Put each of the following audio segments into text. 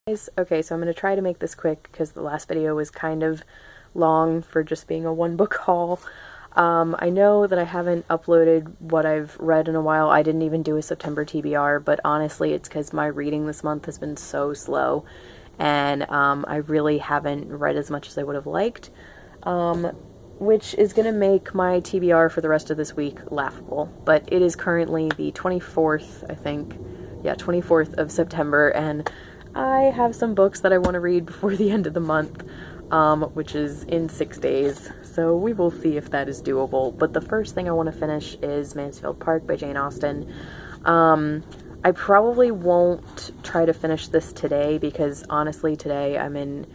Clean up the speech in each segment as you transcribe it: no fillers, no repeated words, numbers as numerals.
Guys, okay, so I'm going to try to make this quick because the last video was kind of long for just being a one book haul. I know that I haven't uploaded what I've read in a while. I didn't even do a September TBR, but honestly it's because my reading this month has been so slow, and I really haven't read as much as I would have liked, which is going to make my TBR for the rest of this week laughable. But it is currently the 24th, I think. Yeah, 24th of September, and I have some books that I want to read before the end of the month, which is in 6 days, so we will see if that is doable. But the first thing I want to finish is Mansfield Park by Jane Austen. I probably won't try to finish this today because honestly today I'm in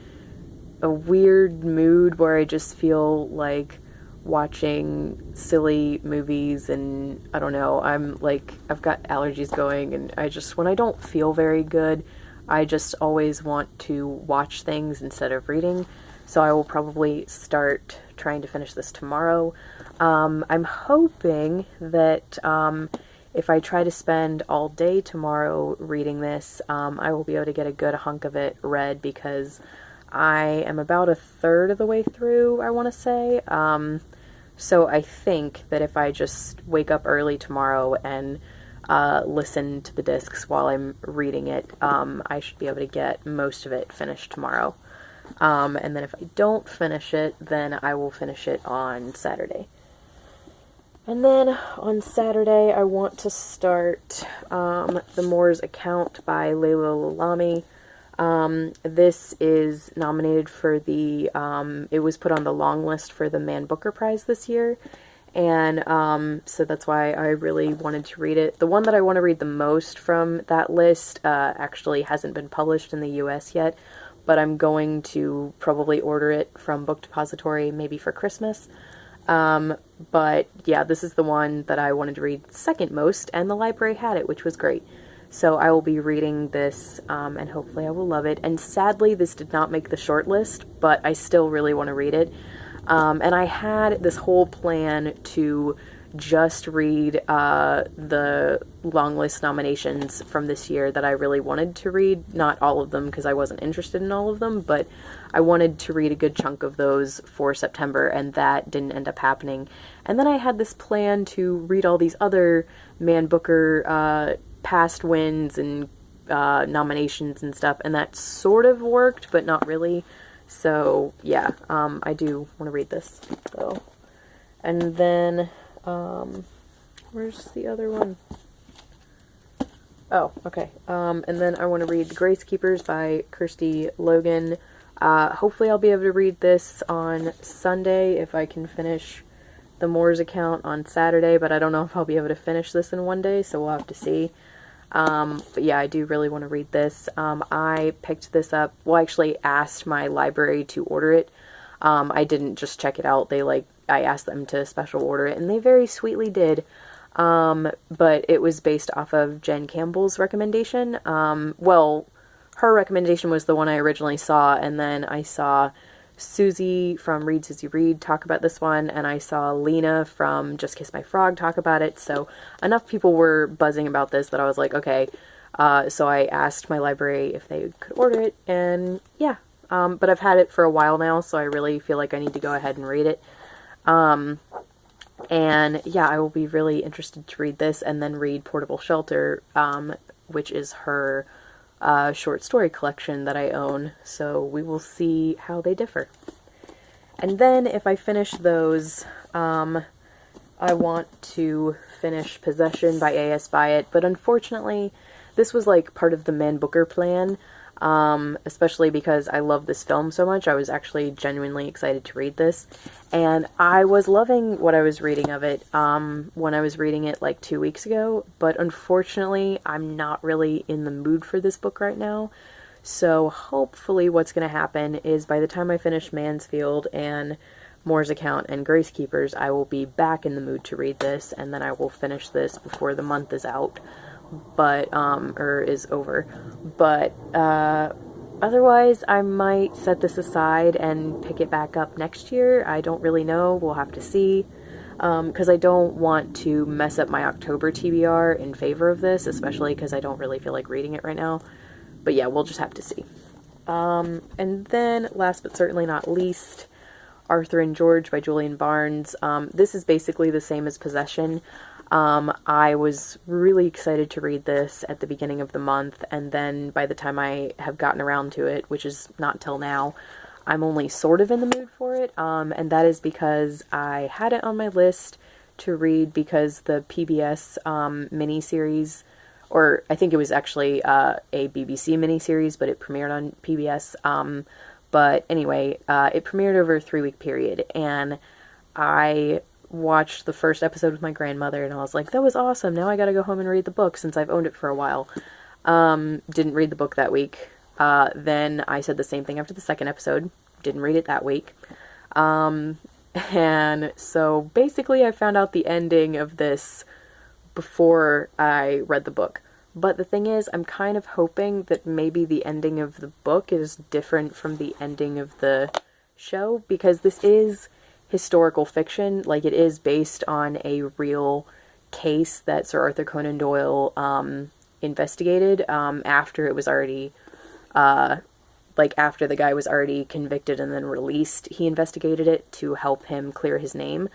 a weird mood where I just feel like watching silly movies, and I don't know, I've got allergies going, and when I don't feel very good, I just always want to watch things instead of reading, so I will probably start trying to finish this tomorrow. I'm hoping that if I try to spend all day tomorrow reading this, I will be able to get a good hunk of it read, because I am about a third of the way through, I want to say. So I think that if I just wake up early tomorrow and listen to the discs while I'm reading it, I should be able to get most of it finished tomorrow. And then if I don't finish it, then I will finish it on Saturday. And then on Saturday, I want to start The Moor's Account by Leila Lalami. This is nominated for the, it was put on the long list for the Man Booker Prize this year, and so that's why I really wanted to read it. The one that I want to read the most from that list actually hasn't been published in the US yet, but I'm going to probably order it from Book Depository maybe for Christmas. But yeah, this is the one that I wanted to read second most, and the library had it, which was great. So I will be reading this, and hopefully I will love it. And sadly, this did not make the short list, but I still really want to read it. And I had this whole plan to just read the long list nominations from this year that I really wanted to read. Not all of them, because I wasn't interested in all of them, but I wanted to read a good chunk of those for September, and that didn't end up happening. And then I had this plan to read all these other Man Booker past wins and nominations and stuff, and that sort of worked, but not really. So yeah, I do want to read this though. And then where's the other one? Oh, okay. And then I want to read The Grace Keepers by Kirsty Logan. Hopefully I'll be able to read this on Sunday if I can finish The Moor's Account on Saturday, but I don't know if I'll be able to finish this in one day, so we'll have to see. But yeah, I do really want to read this. I picked this up, well, I actually asked my library to order it. I didn't just check it out. I asked them to special order it, and they very sweetly did. But it was based off of Jen Campbell's recommendation. Well, her recommendation was the one I originally saw, and then I saw Susie from Read Susie Read talk about this one, and I saw Leena from JustKissMyFrog talk about it, so enough people were buzzing about this that I was like, okay. So I asked my library if they could order it, and yeah. But I've had it for a while now, so I really feel like I need to go ahead and read it. And yeah, I will be really interested to read this, and then read Portable Shelter, which is her short story collection that I own, so we will see how they differ. And then if I finish those, I want to finish Possession by A.S. Byatt, but unfortunately this was like part of the Man Booker plan, especially because I love this film so much. I was actually genuinely excited to read this, and I was loving what I was reading of it when I was reading it like 2 weeks ago, but unfortunately I'm not really in the mood for this book right now. So hopefully what's going to happen is by the time I finish Mansfield and Moor's Account and Grace Keepers, I will be back in the mood to read this, and then I will finish this before the month is out. But, or is over. But, otherwise, I might set this aside and pick it back up next year. I don't really know. We'll have to see. Because I don't want to mess up my October TBR in favor of this, especially because I don't really feel like reading it right now. But yeah, we'll just have to see. And then, last but certainly not least, Arthur and George by Julian Barnes. This is basically the same as Possession. I was really excited to read this at the beginning of the month, and then by the time I have gotten around to it, which is not till now, I'm only sort of in the mood for it, and that is because I had it on my list to read because the PBS miniseries, or I think it was actually a BBC miniseries, but it premiered on PBS. But anyway, it premiered over a 3-week period, and I watched the first episode with my grandmother, and I was like, that was awesome, now I gotta go home and read the book since I've owned it for a while. Didn't read the book that week. Then I said the same thing after the second episode. Didn't read it that week. And so basically I found out the ending of this before I read the book. But the thing is, I'm kind of hoping that maybe the ending of the book is different from the ending of the show, because this is historical fiction. Like, it is based on a real case that Sir Arthur Conan Doyle investigated after it was already, after the guy was already convicted and then released. He investigated it to help him clear his name.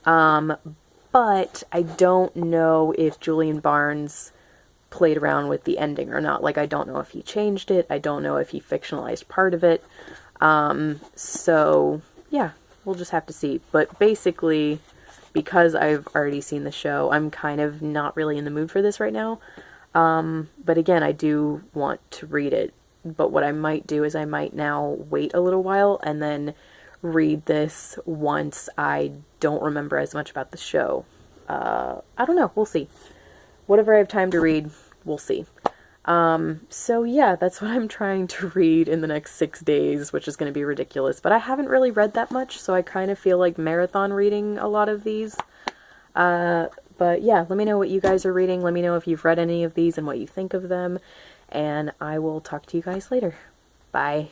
But I don't know if Julian Barnes played around with the ending or not. Like, I don't know if he changed it. I don't know if he fictionalized part of it. So, yeah, we'll just have to see. But basically, because I've already seen the show, I'm kind of not really in the mood for this right now. But again, I do want to read it. But what I might do is I might now wait a little while and then read this once I don't remember as much about the show. I don't know. We'll see. Whatever I have time to read, we'll see. So yeah, that's what I'm trying to read in the next 6 days, which is going to be ridiculous. But I haven't really read that much, so I kind of feel like marathon reading a lot of these. But yeah, let me know what you guys are reading. Let me know if you've read any of these and what you think of them. And I will talk to you guys later. Bye.